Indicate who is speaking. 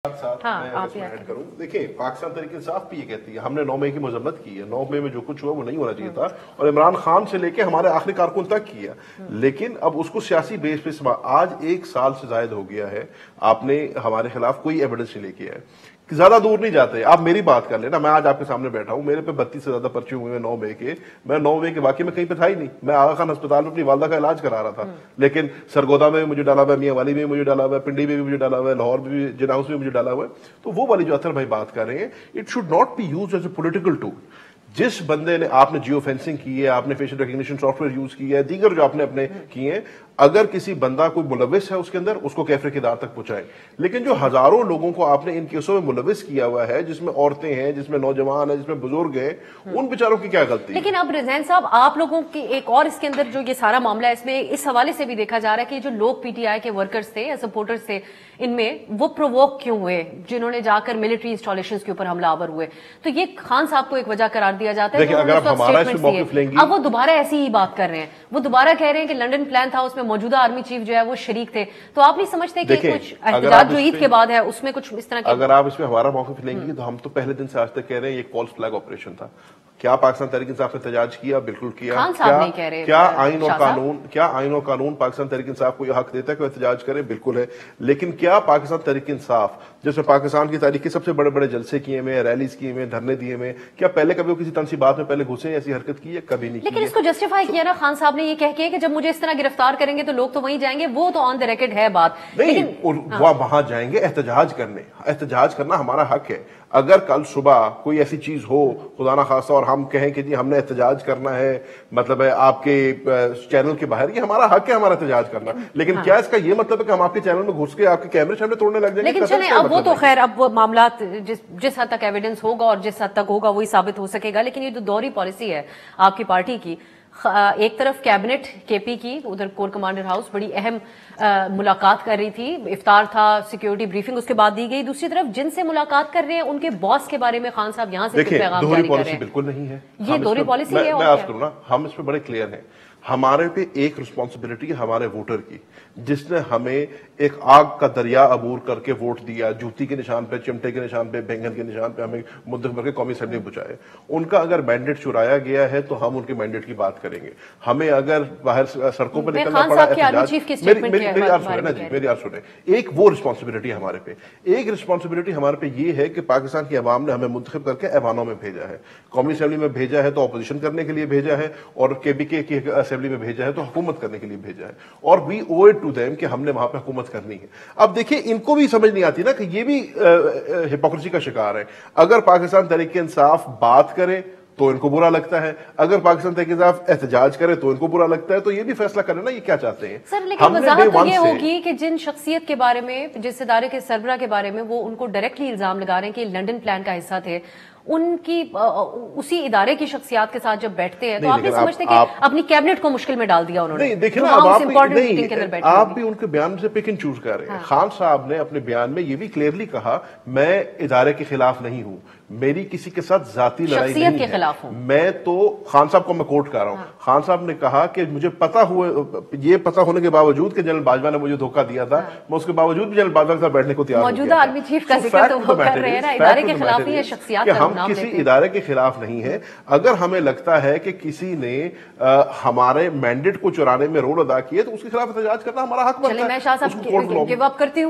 Speaker 1: मैं ऐड करूं। देखिए, पाकिस्तान तहरीक इंसाफ भी ये कहती है, हमने 9 मई की मजम्मत की है, 9 मई में जो कुछ हुआ वो नहीं होना चाहिए था, और इमरान खान से लेके हमारे आखिरी कारकुन तक किया, लेकिन अब उसको सियासी बेस पे आज 1 साल से ज्यादा हो गया है, आपने हमारे खिलाफ कोई एविडेंस नहीं लेके आए। ज्यादा दूर नहीं जाते, आप मेरी बात कर लेना, मैं आज आपके सामने बैठा हूं, मेरे पे 32 से ज्यादा पर्चे हुए हैं 9 मई के। मैं 9 मई के वाकई में कहीं पे था ही नहीं, मैं आगा खान अस्पताल में अपनी वालदा का इलाज करा रहा था, लेकिन सरगोदा में मुझे डाला हुआ है, मियां वाली में मुझे डाला हुआ है, पिंडी में भी मुझे डाला हुआ है, लाहौर में भी, जिन हाउस में मुझे डाला हुआ है। तो वो वाली जो अतर भाई बात कर रहे हैं, it should not be used as a political tool. जिस बंदे ने, आपने जियो फेंसिंग की है, आपने फेशियल रिकग्निशन सॉफ्टवेयर यूज किया है, दीगर जो आपने अपने किए हैं, अगर किसी बंदा कोई मुलविस है उसके अंदर, उसको कैफरे किरदार तक पहुंचाए। लेकिन जो हजारों लोगों को आपने इन केसों में मुलविस किया हुआ है, जिसमें औरतें हैं, जिसमें नौजवान है, जिसमें बुजुर्ग हैं, उन बेचारों की क्या गलती?
Speaker 2: लेकिन अब रिजैन साहब, आप लोगों की एक और इसके अंदर जो ये सारा मामला है, इसमें इस हवाले से भी देखा जा रहा है कि जो लोग पीटीआई के वर्कर्स थे या सपोर्टर्स थे, इनमें वो प्रोवोक क्यों हुए, जिन्होंने जाकर मिलिट्री इंस्टॉलेशंस के ऊपर हमलावर हुए। तो ये खान साहब को एक वजह करार दिया जाता है।
Speaker 1: अगर आप हमारा इसमें मौक़िफ़ लेंगी,
Speaker 2: अब वो दोबारा ऐसी ही बात कर रहे हैं, वो दोबारा कह रहे हैं कि लंदन प्लान था, उसमें मौजूदा आर्मी चीफ जो है वो शरीक थे। तो आप नहीं समझते कि कुछ एहतजाज जो ईद के बाद है उसमें कुछ इस तरह के?
Speaker 1: अगर आप इसमें हमारा मौक़िफ़ लेंगी तो हम तो पहले दिन से आज तक कह रहे हैं ये फॉल्स फ्लैग ऑपरेशन था। क्या पाकिस्तान तहरीक इंसाफ ने एहतजाज किया? बिल्कुल किया।
Speaker 2: खान साहब नहीं कह रहे।
Speaker 1: क्या आइन और कानून पाकिस्तान तहरीक इंसाफ को यह हक देता है कि एहतजाज करे? बिल्कुल है। लेकिन क्या पाकिस्तान तहरीक इंसाफ, जिसमें पाकिस्तान की तारीख के सबसे बड़े बड़े जलसे किए हुए, रैलीज किए हुए, धरने दिए हुए, क्या पहले कभी वो किसी तनसीबात में पहले घुसे, ऐसी हरकत की है? कभी नहीं।
Speaker 2: लेकिन इसको जस्टिफाई किया ना खान साहब ने ये कह के कि जब मुझे इस तरह गिरफ्तार करेंगे तो लोग तो वहीं जाएंगे। वो तो ऑन द रिकॉर्ड है बात।
Speaker 1: नहीं, वो वहां जाएंगे एहतजाज करने। एहतजाज करना हमारा हक है। अगर कल सुबह कोई ऐसी चीज हो, खुदा ना खास्ता, और हम कहें कि जी हमने एहतजाज करना है, मतलब है आपके चैनल के बाहर, ये हमारा हक है हमारा एहतजाज करना। लेकिन क्या इसका ये मतलब है कि हम आपके चैनल में घुस के आपके कैमरे शैमरे तोड़ने लग जाएंगे?
Speaker 2: लेकिन चले, अब वो तो खैर, अब वो मामला जिस हद तक एविडेंस होगा और जिस हद तक होगा वही साबित हो सकेगा। लेकिन ये जो दोहरी पॉलिसी है आपकी पार्टी की, एक तरफ कैबिनेट केपी की, उधर कोर कमांडर हाउस बड़ी अहम मुलाकात कर रही थी, इफ्तार था, सिक्योरिटी ब्रीफिंग उसके बाद दी गई। दूसरी तरफ जिनसे मुलाकात कर रहे हैं उनके बॉस के बारे में खान साहब यहां से पैगाम जारी कर रहे हैं।
Speaker 1: बिल्कुल नहीं है
Speaker 2: ये दोहरी पॉलिसी है।
Speaker 1: मैं आज करूँ ना, हम इसमें बड़े क्लियर हैं। हमारे पे एक रिस्पॉन्सिबिलिटी है हमारे वोटर की, जिसने हमें एक आग का दरिया अबूर करके वोट दिया, जूती के निशान पे, चिमटे के निशान पे, बैंगन के निशान पे हमें मुद्दे भर के कौमी असेंबली पहुंचाए। उनका अगर मैंडेट चुराया गया है तो हम उनके मैंडेट की बात करेंगे। हमें अगर बाहर सड़कों पर निकलना पड़ा, मेरी यार सुने, एक वो रिस्पॉन्सिबिलिटी है हमारे पे। एक रिस्पॉन्सिबिलिटी हमारे पे ये है कि पाकिस्तान की अवाम ने हमें मुंतखब करके ऐवानों में भेजा है, कौमी असेंबली में भेजा है तो अपोजिशन करने के लिए भेजा है, और केबीके की असेंबली में भेजा है तो हुकूमत करने के लिए भेजा है, और we owe it to them कि हमने वहां पे हुकूमत करनी है। अब देखिए, इनको भी समझ नहीं आती ना कि ये भी हिपोक्रेसी का शिकार है। अगर पाकिस्तान तहरीक इंसाफ बात करे तो इनको बुरा लगता है, अगर पाकिस्तान तहरीक इंसाफ एहतजाज करे तो इनको बुरा लगता है। तो ये भी फैसला करें ना, ये क्या चाहते हैं।
Speaker 2: सर, लेकिन वजाहत तो ये होगी कि जिन शख्सियत के बारे में, जिस इदारे के सरबराह के बारे में वो उनको डायरेक्टली इल्जाम लगा रहे हैं कि लंदन प्लान का हिस्सा थे, उनकी उसी इदारे की शख्सियात के साथ जब बैठते हैं तो आप नहीं समझते कि अपनी कैबिनेट को मुश्किल में डाल दिया उन्होंने?
Speaker 1: नहीं, देखिए ना, आप भी उनके बयान से पिक एंड चूज कर रहे हैं। खान साहब ने अपने बयान में ये भी क्लियरली कहा, मैं इदारे के खिलाफ नहीं हूं, मेरी किसी के साथ जाती लड़ाई नहीं
Speaker 2: के खिलाफ हूं।
Speaker 1: मैं तो खान साहब को मैं कोट कर रहा हूं। खान साहब ने कहा कि मुझे पता होने के बावजूद कि जनरल बाजवा ने मुझे धोखा दिया था, मैं उसके बावजूद भी जनरल बाजवा के साथ बैठने को तैयार हूं।
Speaker 2: मौजूदा आर्मी चीफ का जिक्र तो वो कर रहे हैं ना, इदारे के खिलाफ ही है, शख्सियत का नाम
Speaker 1: किसी इदारे के खिलाफ नहीं है। अगर हमें लगता है कि किसी ने हमारे मैंडेट को चुराने में रोल अदा किया तो उसके खिलाफ एहतजाज करना हमारा हक बनता है।
Speaker 2: मैं शाह साहब गिव अप करती हूँ।